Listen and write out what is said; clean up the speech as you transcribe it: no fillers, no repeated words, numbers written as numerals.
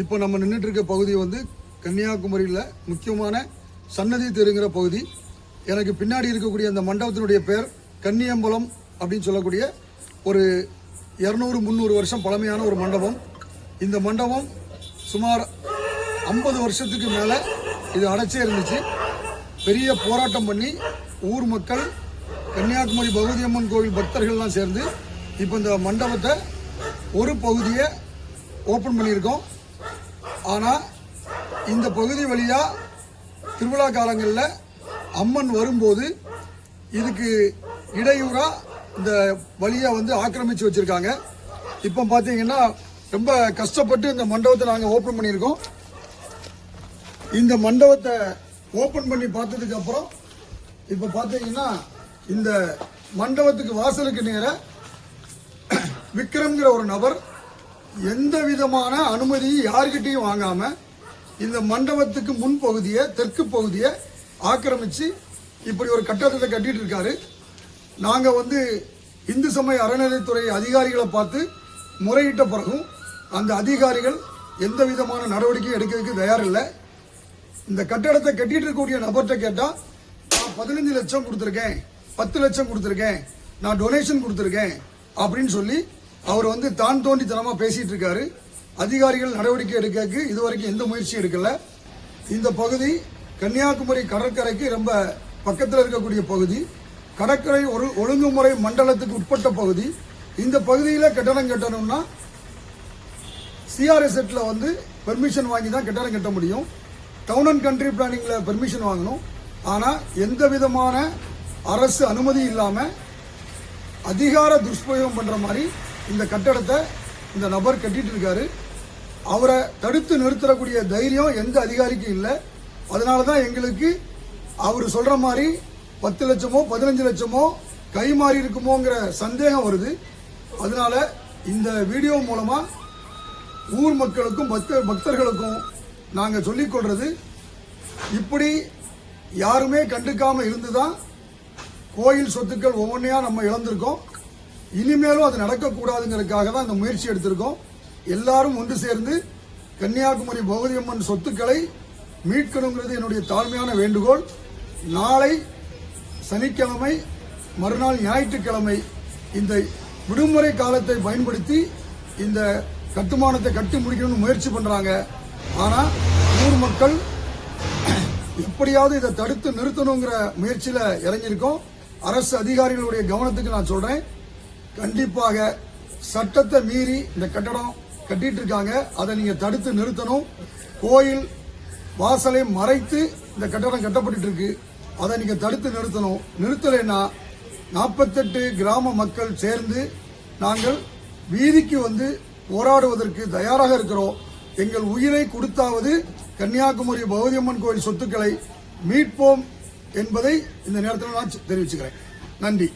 இப்போ நம்ம நின்றுட்டு இருக்க பகுதி வந்து கன்னியாகுமரியில் முக்கியமான சன்னதி தெருங்கிற பகுதி. எனக்கு பின்னாடி இருக்கக்கூடிய அந்த மண்டபத்தினுடைய பேர் கன்னியம்பலம் அப்படின்னு சொல்லக்கூடிய ஒரு 200-300 வருஷம் பழமையான ஒரு மண்டபம். இந்த மண்டபம் சுமார் 50 வருஷத்துக்கு மேலே இது அடைச்சே இருந்துச்சு. பெரிய போராட்டம் பண்ணி ஊர் மக்கள், கன்னியாகுமரி பகவதி அம்மன் கோவில் பக்தர்கள்லாம் சேர்ந்து இப்போ இந்த மண்டபத்தை ஒரு பகுதியை ஓப்பன் பண்ணியிருக்கோம். ஆனால் இந்த பகுதி வழியாக திருவிழா காலங்களில் அம்மன் வரும்போது இதுக்கு இடையூறாக இந்த வழியை வந்து ஆக்கிரமித்து வச்சுருக்காங்க. இப்போ பார்த்தீங்கன்னா ரொம்ப கஷ்டப்பட்டு இந்த மண்டபத்தை நாங்கள் ஓப்பன் பண்ணியிருக்கோம். இந்த மண்டபத்தை ஓப்பன் பண்ணி பார்த்ததுக்கு அப்புறம் இப்போ பார்த்தீங்கன்னா இந்த மண்டபத்துக்கு வாசலுக்கு நேராக விக்ரம்ங்கிற ஒரு நபர் எந்த விதமான அனுமதி யார்கிட்டையும் வாங்காம இந்த மண்டபத்துக்கு முன்பகுதியை, தெற்கு பகுதியை ஆக்கிரமிச்சு இப்படி ஒரு கட்டடத்தை கட்டிட்டு இருக்காரு. நாங்க வந்து இந்து சமய அறநிலைத்துறை அதிகாரிகளை பார்த்து முறையிட்ட பிறகும் அந்த அதிகாரிகள் எந்த விதமான நடவடிக்கையும் எடுக்கிறதுக்கு தயார் இல்லை. இந்த கட்டடத்தை கட்டிட்டு இருக்கக்கூடிய நபர்கிட்ட கேட்டா, நான் 15 லட்சம் கொடுத்துருக்கேன், 10 லட்சம் கொடுத்துருக்கேன், நான் டொனேஷன் கொடுத்துருக்கேன் அப்படின்னு சொல்லி அவர் வந்து தான் தோண்டித்தனமா பேசிட்டு இருக்காரு. அதிகாரிகள் நடவடிக்கை எடுக்க இதுவரைக்கும் எந்த முயற்சியும் எடுக்கல. இந்த பகுதி கன்னியாகுமரி கடற்கரைக்கு ரொம்ப பக்கத்தில் இருக்கக்கூடிய பகுதி. கடற்கரை ஒரு ஒழுங்குமுறை மண்டலத்துக்கு உட்பட்ட பகுதி. இந்த பகுதியில் கட்டடம் கட்டணும்னா சிஆர்எஸ்எட்ல வந்து பெர்மிஷன் வாங்கி தான் கட்டடம் கட்ட முடியும். டவுன் அண்ட் கண்ட்ரி பிளானிங்ல பெர்மிஷன் வாங்கணும். ஆனால் எந்த விதமான அரசு அனுமதி இல்லாமல் அதிகார துஷ்பிரயோகம் பண்ற மாதிரி இந்த கட்டடத்தை இந்த நபர் கட்டிட்டு இருக்காரு. அவரை தடுத்து நிறுத்தக்கூடிய தைரியம் எந்த அதிகாரிக்கும் இல்லை. அதனாலதான் எங்களுக்கு அவர் சொல்ற மாதிரி 10 லட்சமோ 15 லட்சமோ கை மாறி இருக்குமோங்கிற சந்தேகம் வருது. அதனால இந்த வீடியோ மூலமா ஊர் மக்களுக்கும் பக்தர்களுக்கும் நாங்க சொல்லிக் கொள்றது, இப்படி யாருமே கண்டுக்காம இருந்துதான் கோயில் சொத்துக்கள் ஒவ்வொன்றையா நம்ம இழந்திருக்கோம். இனிமேலும் அது நடக்கக்கூடாதுங்கிறதுக்காக தான் இந்த முயற்சி எடுத்திருக்கோம். எல்லாரும் ஒன்று சேர்ந்து கன்னியாகுமரி பகவதி அம்மன் சொத்துக்களை மீட்கணுங்கிறது என்னுடைய தாழ்மையான வேண்டுகோள். நாளை சனிக்கிழமை, மறுநாள் ஞாயிற்றுக்கிழமை இந்த விடுமுறை காலத்தை பயன்படுத்தி இந்த கட்டுமானத்தை கட்டி முடிக்கணும்னு முயற்சி பண்றாங்க. ஆனா ஊர் மக்கள் எப்படியாவது இதை தடுத்து நிறுத்தணுங்கிற முயற்சியில இறங்கியிருக்கோம். அரசு அதிகாரிகளுடைய கவனத்துக்கு நான் சொல்றேன், கண்டிப்பாக சட்டத்தை மீறி இந்த கட்டடம் கட்டிட்டு இருக்காங்க. அதை நீங்க தடுத்து நிறுத்தணும். கோயில் வாசலை மறைத்து இந்த கட்டடம் கட்டப்பட்டு இருக்கு. அதை நீங்க தடுத்து நிறுத்தணும். நிறுத்தலைன்னா 48 கிராம மக்கள் சேர்ந்து நாங்கள் வீதிக்கு வந்து போராடுவதற்கு தயாராக இருக்கிறோம். எங்கள் உயிரை கொடுத்தாவது கன்னியாகுமரி பகவதி அம்மன் கோயில் சொத்துக்களை மீட்போம் என்பதை இந்த நேரத்தில் நான் தெரிவிச்சுக்கிறேன். நன்றி.